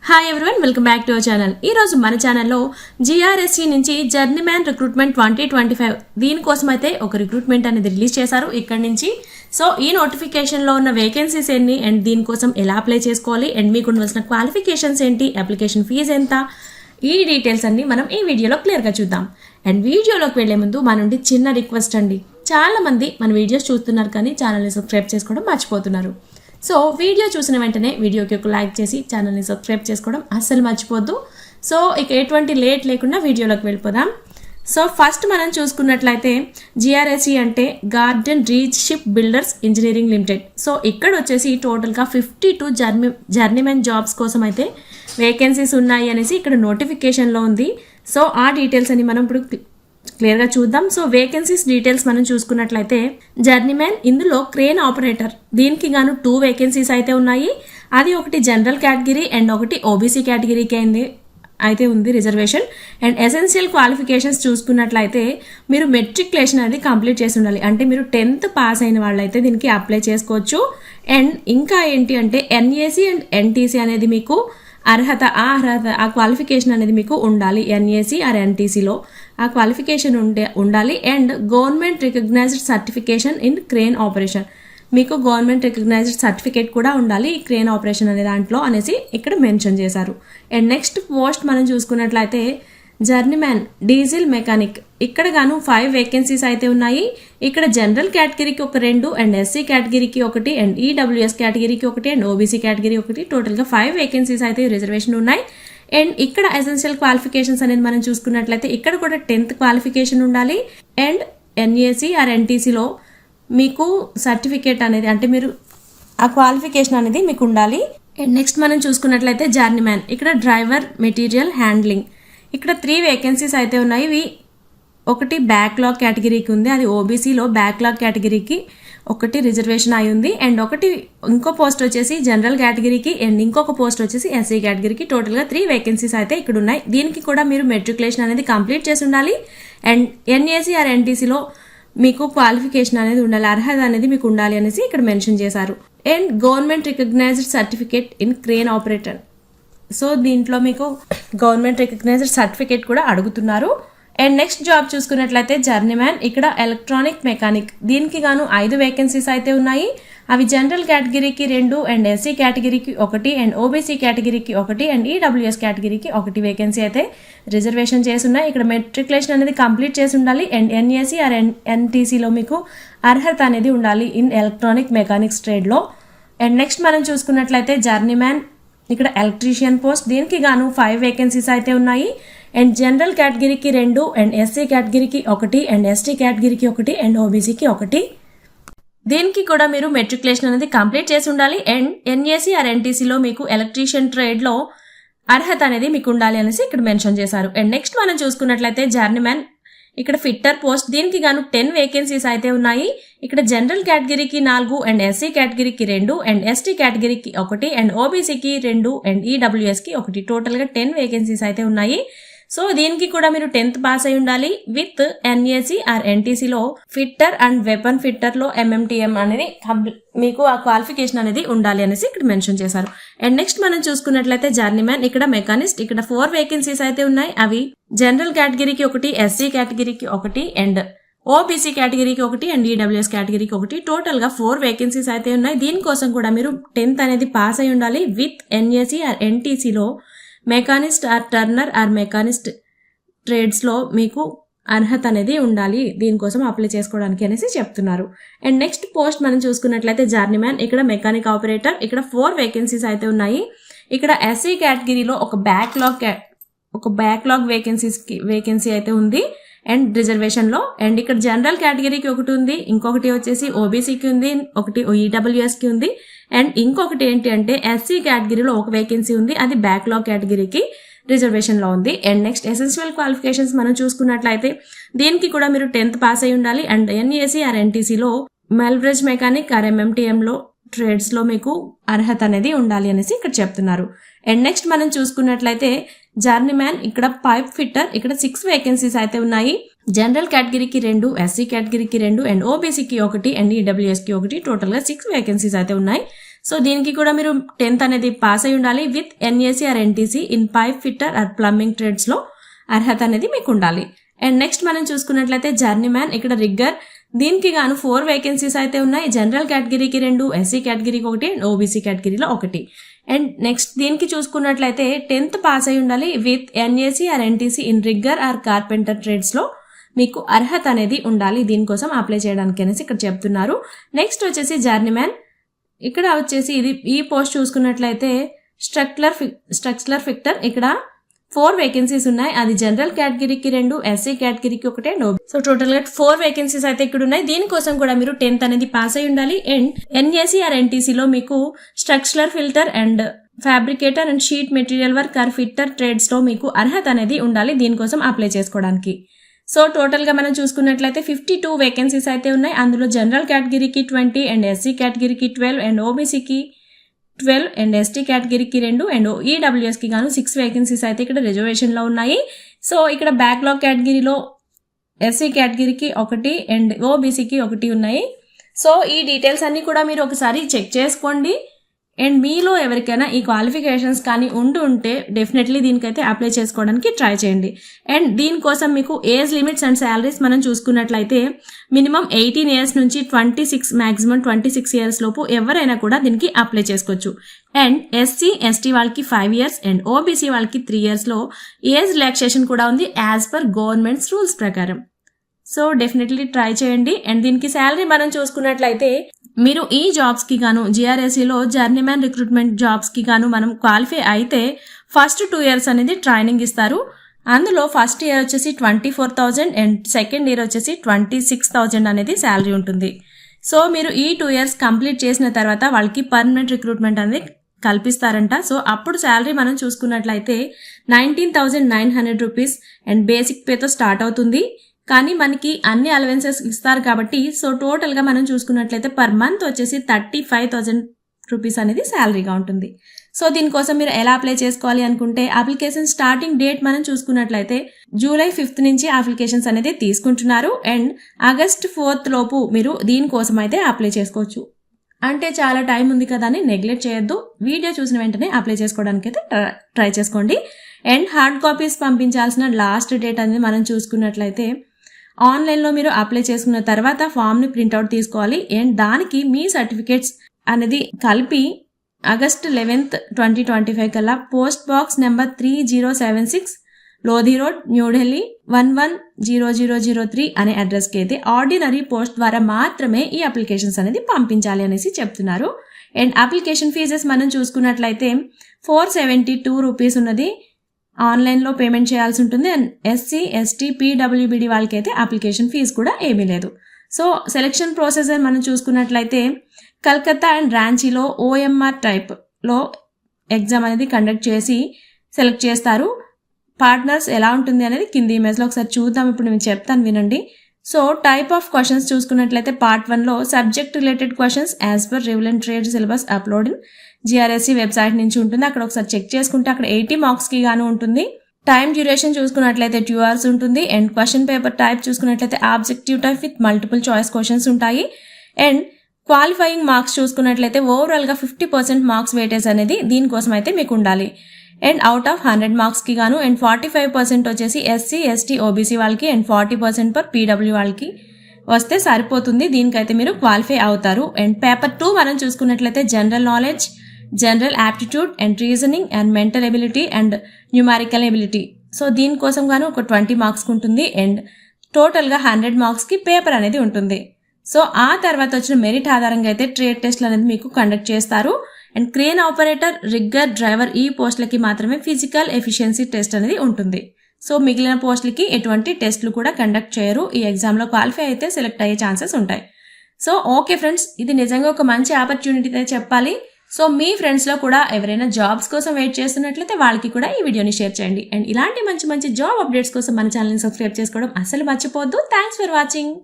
Hi everyone, welcome back to our channel. ఈరోజు మన ఛానల్లో జిఆర్ఎస్సి నుంచి జర్నీమ్యాన్ రిక్రూట్మెంట్ 2025 దీనికోసం అయితే ఒక రిక్రూట్మెంట్ అనేది రిలీజ్ చేశారు ఇక్కడ నుంచి. సో ఈ నోటిఫికేషన్లో ఉన్న వేకెన్సీస్ ఎన్ని అండ్ దీనికోసం ఎలా అప్లై చేసుకోవాలి అండ్ మీకు ఉండవలసిన క్వాలిఫికేషన్స్ ఏంటి, అప్లికేషన్ ఫీజు ఎంత, ఈ డీటెయిల్స్ అన్ని మనం ఈ వీడియోలో క్లియర్గా చూద్దాం. అండ్ వీడియోలోకి వెళ్లే ముందు మన నుండి చిన్న రిక్వెస్ట్ అండి, చాలా మంది మన వీడియోస్ చూస్తున్నారు కానీ ఛానల్ని సబ్స్క్రైబ్ చేసుకోవడం మర్చిపోతున్నారు. సో వీడియో చూసిన వెంటనే వీడియోకి ఒక లైక్ చేసి ఛానల్ని సబ్స్క్రైబ్ చేసుకోవడం అస్సలు మర్చిపోద్దు. సో ఇక ఎటువంటి లేట్ లేకుండా వీడియోలోకి వెళ్ళిపోదాం. సో ఫస్ట్ మనం చూసుకున్నట్లయితే జిఆర్ఎస్సి అంటే garden reach ship builders engineering limited. So ఇక్కడ వచ్చేసి టోటల్గా 52 జర్నీమెన్ జాబ్స్ కోసం అయితే వేకెన్సీస్ ఉన్నాయి అనేసి ఇక్కడ నోటిఫికేషన్లో ఉంది. సో ఆ డీటెయిల్స్ అని మనం ఇప్పుడు క్లియర్గా చూద్దాం. సో వేకెన్సీస్ డీటెయిల్స్ మనం చూసుకున్నట్లయితే జర్నీమెన్ ఇందులో క్రేన్ ఆపరేటర్ దీనికి గాను 2 వేకెన్సీస్ అయితే ఉన్నాయి. అది ఒకటి జనరల్ కేటగిరీ అండ్ ఒకటి ఓబీసీ కేటగిరీకి అయితే ఉంది రిజర్వేషన్. అండ్ ఎసెన్షియల్ క్వాలిఫికేషన్స్ చూసుకున్నట్లయితే మీరు మెట్రికులేషన్ అనేది కంప్లీట్ చేసి ఉండాలి, అంటే మీరు 10th పాస్ అయిన వాళ్ళైతే దీనికి అప్లై చేసుకోవచ్చు. అండ్ ఇంకా ఏంటి అంటే ఎన్ఏసి అండ్ ఎన్టీసీ అనేది మీకు అర్హత ఆ క్వాలిఫికేషన్ అనేది మీకు ఉండాలి. ఎన్ఏసి ఆర్ ఎన్టీసీలో ఆ క్వాలిఫికేషన్ ఉండాలి. And government recognised certification in crane operation, మీకు గవర్నమెంట్ రికగ్నైజ్డ్ సర్టిఫికేట్ కూడా ఉండాలి ఈ క్రేన్ ఆపరేషన్ అనే దాంట్లో అనేసి ఇక్కడ మెన్షన్ చేశారు. అండ్ నెక్స్ట్ పోస్ట్ మనం చూసుకున్నట్లయితే జర్నీమ్యాన్ డీజిల్ మెకానిక్, ఇక్కడ గాను 5 వేకెన్సీస్ అయితే ఉన్నాయి. ఇక్కడ జనరల్ కేటగిరీకి ఒక 2 అండ్ ఎస్సీ కేటగిరీకి 1 అండ్ ఈడబ్ల్యూఎస్ కేటగిరీకి 1 అండ్ ఓబీసీ కేటగిరీ 1, టోటల్గా 5 వేకెన్సీస్ అయితే రిజర్వేషన్ ఉన్నాయి. అండ్ ఇక్కడ ఎసెన్షియల్ క్వాలిఫికేషన్స్ అనేది మనం చూసుకున్నట్లయితే ఇక్కడ కూడా 10th క్వాలిఫికేషన్ ఉండాలి. అండ్ ఎన్ఏసి ఆర్ ఎన్టీసీలో మీకు సర్టిఫికేట్ అనేది అంటే మీరు ఆ క్వాలిఫికేషన్ అనేది మీకు ఉండాలి. అండ్ నెక్స్ట్ మనం చూసుకున్నట్లయితే జర్నీమ్యాన్ ఇక్కడ డ్రైవర్ మెటీరియల్ హ్యాండ్లింగ్, ఇక్కడ 3 వేకెన్సీస్ అయితే ఉన్నాయి. ఇవి ఒకటి బ్యాక్లాగ్ కేటగిరీకి ఉంది, అది ఓబీసీలో బ్యాక్లాగ్ కేటగిరీకి 1 రిజర్వేషన్ అయి ఉంది. అండ్ ఇంకో పోస్ట్ వచ్చేసి జనరల్ కేటగిరీకి అండ్ ఇంకొక పోస్ట్ వచ్చేసి ఎస్సీ కేటగిరీకి, టోటల్గా 3 వేకెన్సీస్ అయితే ఇక్కడ ఉన్నాయి. దీనికి కూడా మీరు మెట్రికులేషన్ అనేది కంప్లీట్ చేసి ఉండాలి. అండ్ ఎన్ఏసి ఆర్ ఎన్టీసీలో మీకు క్వాలిఫికేషన్ అనేది ఉండాలి, అర్హత అనేది మీకు ఉండాలి అనేసి ఇక్కడ మెన్షన్ చేశారు. And government recognised certificate in crane operator, so దీంట్లో మీకు గవర్నమెంట్ రికగ్నైజ్డ్ సర్టిఫికేట్ కూడా అడుగుతున్నారు. అండ్ నెక్స్ట్ జాబ్ చూసుకున్నట్లయితే జర్నీమ్యాన్ ఇక్కడ ఎలక్ట్రానిక్ మెకానిక్, దీనికి గాను 5 వేకెన్సీస్ అయితే ఉన్నాయి. అవి జనరల్ కేటగిరీకి 2 అండ్ ఎస్సీ కేటగిరీకి 1 అండ్ ఓబీసీ కేటగిరీకి 1 అండ్ ఈడబ్ల్యూఎస్ కేటగిరీకి 1 వేకెన్సీ అయితే రిజర్వేషన్ చేసి ఉన్నాయి. ఇక్కడ మెట్రికులేషన్ అనేది కంప్లీట్ చేసి ఉండాలి. అండ్ ఎన్ఏసీ ఆర్ ఎన్టీసీలో మీకు అర్హత అనేది ఉండాలి ఇన్ ఎలక్ట్రానిక్ మెకానిక్స్ ట్రేడ్లో. అండ్ నెక్స్ట్ మనం చూసుకున్నట్లయితే జర్నీమ్యాన్ ఇక్కడ ఎలక్ట్రీషియన్ పోస్ట్, దీనికి గాను 5 వేకెన్సీస్ అయితే ఉన్నాయి. అండ్ జనరల్ కేటగిరీకి 2 అండ్ ఎస్సీ కేటగిరీకి 1 అండ్ ఎస్టీ కేటగిరీకి 1 అండ్ ఓబీసీకి 1. దీనికి కూడా మీరు మెట్రికులేషన్ అనేది కంప్లీట్ చేసి ఉండాలి. అండ్ ఎన్ఏసీ ఆర్ ఎన్టీసీలో మీకు ఎలక్ట్రీషియన్ ట్రేడ్లో అర్హత అనేది మీకు ఉండాలి అనేసి ఇక్కడ మెన్షన్ చేశారు. అండ్ నెక్స్ట్ మనం చూసుకున్నట్లయితే జర్నీమ్యాన్ ఇక్కడ ఫిట్టర్ పోస్ట్, దీనికి గాను 10 వేకెన్సీస్ అయితే ఉన్నాయి. ఇక్కడ జనరల్ కేటగిరీకి 4 అండ్ ఎస్సీ కేటగిరీకి 2 అండ్ ఎస్టీ కేటగిరీకి 1 అండ్ ఓబీసీకి 2 అండ్ ఈడబ్ల్యూఎస్కి 1, టోటల్గా 10 వేకెన్సీస్ అయితే ఉన్నాయి. సో దీనికి కూడా మీరు 10th పాస్ అయి ఉండాలి విత్ ఎన్ఏసీ ఆర్ ఎన్టీసీలో ఫిట్టర్ అండ్ వెపన్ ఫిట్టర్లో ఎంఎంటీఎం అనేది మీకు ఆ క్వాలిఫికేషన్ అనేది ఉండాలి అనేసి ఇక్కడ మెన్షన్ చేశారు. అండ్ నెక్స్ట్ మనం చూసుకున్నట్లయితే జర్నీమ్యాన్ ఇక్కడ మెకానిస్ట్, ఇక్కడ 4 వేకెన్సీస్ అయితే ఉన్నాయి. అవి జనరల్ కేటగిరీకి 1, ఎస్సీ కేటగిరీకి 1 అండ్ ఓబీసీ కేటగిరీకి 1 అండ్ ఈడబ్ల్యూఎస్ కేటగిరీకి 1, టోటల్గా 4 వేకెన్సీస్ అయితే ఉన్నాయి. దీనికోసం కూడా మీరు 10th అనేది పాస్ అయి ఉండాలి విత్ ఎన్ఏసీ ఆర్ ఎన్టీసీలో machinist or turner or machinist ట్రేడ్స్లో మీకు అర్హత అనేది ఉండాలి దీనికోసం అప్లై చేసుకోవడానికి అనేసి చెప్తున్నారు. అండ్ నెక్స్ట్ పోస్ట్ మనం చూసుకున్నట్లయితే జర్నీమ్యాన్ ఇక్కడ మెకానిక్ ఆపరేటర్, ఇక్కడ 4 వేకెన్సీస్ అయితే ఉన్నాయి. ఇక్కడ ఎస్సీ కేటగిరీలో ఒక బ్యాక్లాగ్ వేకెన్సీ అయితే ఉంది అండ్ రిజర్వేషన్లో. అండ్ ఇక్కడ జనరల్ కేటగిరీకి 1 ఉంది, ఇంకొకటి వచ్చేసి ఓబీసీకి ఉంది, 1 ఈడబ్ల్యూఎస్కి ఉంది. అండ్ ఇంకొకటి ఏంటి అంటే ఎస్సీ కేటగిరీలో 1 వేకెన్సీ ఉంది, అది బ్యాక్లాగ్ కేటగిరీకి రిజర్వేషన్లో ఉంది. అండ్ నెక్స్ట్ ఎసెన్షియల్ క్వాలిఫికేషన్స్ మనం చూసుకున్నట్లయితే దీనికి కూడా మీరు 10th పాస్ అయి ఉండాలి. అండ్ ఎన్ఏసీ ఆర్ ఎన్టీసీలో మెల్బ్రిడ్జ్ మెకానిక్ ఆర్ ఎంఎంటీఎంలో ట్రేడ్స్లో మీకు అర్హత అనేది ఉండాలి అనేసి ఇక్కడ చెప్తున్నారు. అండ్ నెక్స్ట్ మనం చూసుకున్నట్లయితే జర్నీమ్యాన్ ఇక్కడ పైప్ ఫిట్టర్, ఇక్కడ 6 వేకెన్సీస్ అయితే ఉన్నాయి. జనరల్ కేటగిరీకి 2, ఎస్సీ కేటగిరీకి 2 అండ్ ఓబీసీకి 1 అండ్ ఈడబ్ల్యూఎస్కి 1, టోటల్గా 6 వేకెన్సీస్ అయితే ఉన్నాయి. సో దీనికి కూడా మీరు 10th అనేది పాస్ అయి ఉండాలి with NAC or NTC in pipe fitter or plumbing trades లో అర్హత అనేది మీకు ఉండాలి. అండ్ నెక్స్ట్ మనం చూసుకున్నట్లయితే జర్నీ మ్యాన్, ఇక్కడ రిగ్గర్, దీనికి గాను 4 వేకెన్సీస్ అయితే ఉన్నాయి. జనరల్ కేటగిరీకి 2, SC కేటగిరీకి 1 అండ్ OBC కేటగిరీలో 1. అండ్ నెక్స్ట్ దీనికి చూసుకున్నట్లయితే 10th పాస్ అయి ఉండాలి with NAC or NTC in rigger or carpenter trades లో మీకు అర్హత అనేది ఉండాలి దీనికోసం అప్లై చేయడానికి అనేసి ఇక్కడ చెప్తున్నారు. నెక్స్ట్ వచ్చేసి జర్నీ మ్యాన్, ఇక్కడ వచ్చేసి ఈ పోస్ట్ చూసుకున్నట్లయితే స్ట్రక్చరల్ ఫిక్టర్, ఇక్కడ 4 వేకెన్సీస్ ఉన్నాయి. అది జనరల్ కేటగిరీకి 2, SC కేటగిరీకి 1 అండ్ OBC. సో టోటల్ గా 4 వేకెన్సీస్ అయితే ఇక్కడ ఉన్నాయి. దీనికోసం కూడా మీరు 10th అనేది పాస్ అయి ఉండాలి. అండ్ NAC ఆర్ NTC లో మీకు structural filter and fabricator and sheet material work or fitter trades లో మీకు అర్హత అనేది ఉండాలి దీనికోసం అప్లై చేసుకోవడానికి. సో టోటల్ గా మనం చూసుకున్నట్లయితే 52 వేకెన్సీస్ అయితే ఉన్నాయి. అందులో జనరల్ కేటగిరీకి 20 అండ్ SC కేటగిరీకి 12 అండ్ OBCకి 12 అండ్ ST కేటగిరీకి 2 అండ్ EWS కి గాను 6 వేకెన్సీస్ అయితే ఇక్కడ రిజర్వేషన్ లో ఉన్నాయి. సో ఇక్కడ బ్యాక్లాగ్ కేటగిరీలో SC కేటగిరీకి 1 అండ్ OBCకి 1 ఉన్నాయి. సో ఈ డీటెయిల్స్ అన్ని కూడా మీరు ఒకసారి చెక్ చేసుకోండి. అండ్ మీలో ఎవరికైనా ఈ క్వాలిఫికేషన్స్ కానీ ఉంటే డెఫినెట్లీ దీనికైతే అప్లై చేసుకోవడానికి ట్రై చేయండి. అండ్ దీనికోసం మీకు ఏజ్ లిమిట్స్ అండ్ శాలరీస్ మనం చూసుకున్నట్లయితే మినిమం 18 ఇయర్స్ నుంచి 26 మాక్సిమం 26 ఇయర్స్ లోపు ఎవరైనా కూడా దీనికి అప్లై చేసుకోవచ్చు. అండ్ SC ST వాళ్ళకి 5 ఇయర్స్ అండ్ OBC వాళ్ళకి 3 ఇయర్స్ లో ఏజ్ రిలాక్సేషన్ కూడా ఉంది యాజ్ పర్ గవర్నమెంట్స్ రూల్స్ ప్రకారం. సో డెఫినెట్లీ ట్రై చేయండి. అండ్ దీనికి శాలరీ మనం చూసుకున్నట్లయితే మీరు ఈ జాబ్స్ కి గాను GRSE లో జర్నీ మ్యాన్ రిక్రూట్మెంట్ జాబ్స్ కి గాను మనం క్వాలిఫై అయితే ఫస్ట్ 2 ఇయర్స్ అనేది ట్రైనింగ్ ఇస్తారు. అందులో ఫస్ట్ ఇయర్ వచ్చేసి 24,000 అండ్ సెకండ్ ఇయర్ వచ్చేసి 26,000 అనేది శాలరీ ఉంటుంది. సో మీరు ఈ 2 ఇయర్స్ కంప్లీట్ చేసిన తర్వాత వాళ్ళకి పర్మనెంట్ రిక్రూట్మెంట్ అనేది కల్పిస్తారంట. సో అప్పుడు శాలరీ మనం చూసుకున్నట్లయితే 19,900 రూపీస్ అండ్ బేసిక్ పేతో స్టార్ట్ అవుతుంది. కానీ మనకి అన్ని అలవెన్సెస్ ఇస్తారు కాబట్టి సో టోటల్ గా మనం చూసుకున్నట్లయితే పర్ మంత్ వచ్చేసి 35,000 రూపీస్ అనేది శాలరీగా ఉంటుంది. సో దీనికోసం మీరు ఎలా అప్లై చేసుకోవాలి అనుకుంటే అప్లికేషన్ స్టార్టింగ్ డేట్ మనం చూసుకున్నట్లయితే జూలై 5th నుంచి అప్లికేషన్స్ అనేది తీసుకుంటున్నారు. అండ్ ఆగస్ట్ 4th లోపు మీరు దీనికోసం అయితే అప్లై చేసుకోవచ్చు. అంటే చాలా టైం ఉంది కదా అని నెగ్లెక్ట్ చేయొద్దు. వీడియో చూసిన వెంటనే అప్లై చేసుకోవడానికి అయితే ట్రై చేసుకోండి. అండ్ హార్డ్ కాపీస్ పంపించాల్సిన లాస్ట్ డేట్ అనేది మనం చూసుకున్నట్లయితే ఆన్లైన్లో మీరు అప్లై చేసుకున్న తర్వాత ఫామ్ని ప్రింట్అవుట్ తీసుకోవాలి. అండ్ దానికి మీ సర్టిఫికేట్స్ అనేది కలిపి ఆగస్ట్ 11th 2025 కల్లా post box number 3076 Lodhi road New Delhi 110003 అనే అడ్రస్కి అయితే ఆర్డినరీ పోస్ట్ ద్వారా మాత్రమే ఈ అప్లికేషన్స్ అనేది పంపించాలి అనేసి చెప్తున్నారు. అండ్ అప్లికేషన్ ఫీజెస్ మనం చూసుకున్నట్లయితే 472 రూపీస్ ఉన్నది ఆన్లైన్లో పేమెంట్ చేయాల్సి ఉంటుంది. అండ్ SC ST PWBD వాళ్ళకైతే అప్లికేషన్ ఫీజు కూడా ఏమీ లేదు. సో సెలెక్షన్ ప్రాసెస్ మనం చూసుకున్నట్లయితే కల్కత్తా అండ్ రాంచీలో OMR టైప్లో ఎగ్జామ్ అనేది కండక్ట్ చేసి సెలెక్ట్ చేస్తారు. పార్ట్నర్స్ ఎలా ఉంటుంది అనేది కింది ఇమేజ్లో ఒకసారి చూద్దాం. ఇప్పుడు నేను చెప్తాను వినండి. సో టైప్ ఆఫ్ క్వశ్చన్స్ చూసుకున్నట్లయితే పార్ట్ 1లో subject related questions as per relevant trade syllabus upload in GRSE website నుంచి ఉంటుంది. అక్కడ ఒకసారి చెక్ చేసుకుంటే అక్కడ 80 మార్క్స్కి గాను ఉంటుంది. టైం డ్యూరేషన్ చూసుకున్నట్లయితే 2 hours ఉంటుంది. అండ్ క్వశ్చన్ పేపర్ టైప్ చూసుకున్నట్లయితే objective type with multiple choice questions ఉంటాయి. అండ్ క్వాలిఫైయింగ్ మార్క్స్ చూసుకున్నట్లయితే ఓవరాల్గా 50% మార్క్స్ వెయిటేజ్ అనేది దీనికోసం అయితే మీకు ఉండాలి. అండ్ అవుట్ ఆఫ్ 100 మార్క్స్కి గాను అండ్ 45% వచ్చేసి SC ST OBC వాళ్ళకి అండ్ 40% పర్ PW వాళ్ళకి వస్తే సరిపోతుంది. దీనికైతే మీరు క్వాలిఫై అవుతారు. అండ్ పేపర్ 2 మనం చూసుకున్నట్లయితే general knowledge, general aptitude and reasoning and mental ability and న్యూమారికల్ ability. So దీనికోసం గాను ఒక 20 మార్క్స్కి ఉంటుంది. అండ్ టోటల్గా 100 మార్క్స్కి పేపర్ అనేది ఉంటుంది. సో ఆ తర్వాత వచ్చిన మెరిట్ ఆధారంగా అయితే ట్రేడ్ టెస్ట్లు అనేది మీకు కండక్ట్ చేస్తారు. And crane operator, rigger, driver ఈ పోస్టులకి మాత్రమే ఫిజికల్ ఎఫిషియన్సీ టెస్ట్ అనేది ఉంటుంది. సో మిగిలిన పోస్టులకి ఎటువంటి టెస్ట్లు కూడా కండక్ట్ చేయరు. ఈ ఎగ్జామ్లో క్వాలిఫై అయితే సెలెక్ట్ అయ్యే ఛాన్సెస్ ఉంటాయి. సో ఓకే ఫ్రెండ్స్, ఇది నిజంగా ఒక మంచి ఆపర్చునిటీ అయితే చెప్పాలి. సో మీ ఫ్రెండ్స్లో కూడా ఎవరైనా జాబ్స్ కోసం వెయిట్ చేస్తున్నట్లయితే వాళ్ళకి కూడా ఈ వీడియోని షేర్ చేయండి. అండ్ ఇలాంటి మంచి మంచి జాబ్ అప్డేట్స్ కోసం మన ఛానల్ని సబ్స్క్రైబ్ చేసుకోవడం అసలు మర్చిపోవద్దు. Thanks for watching.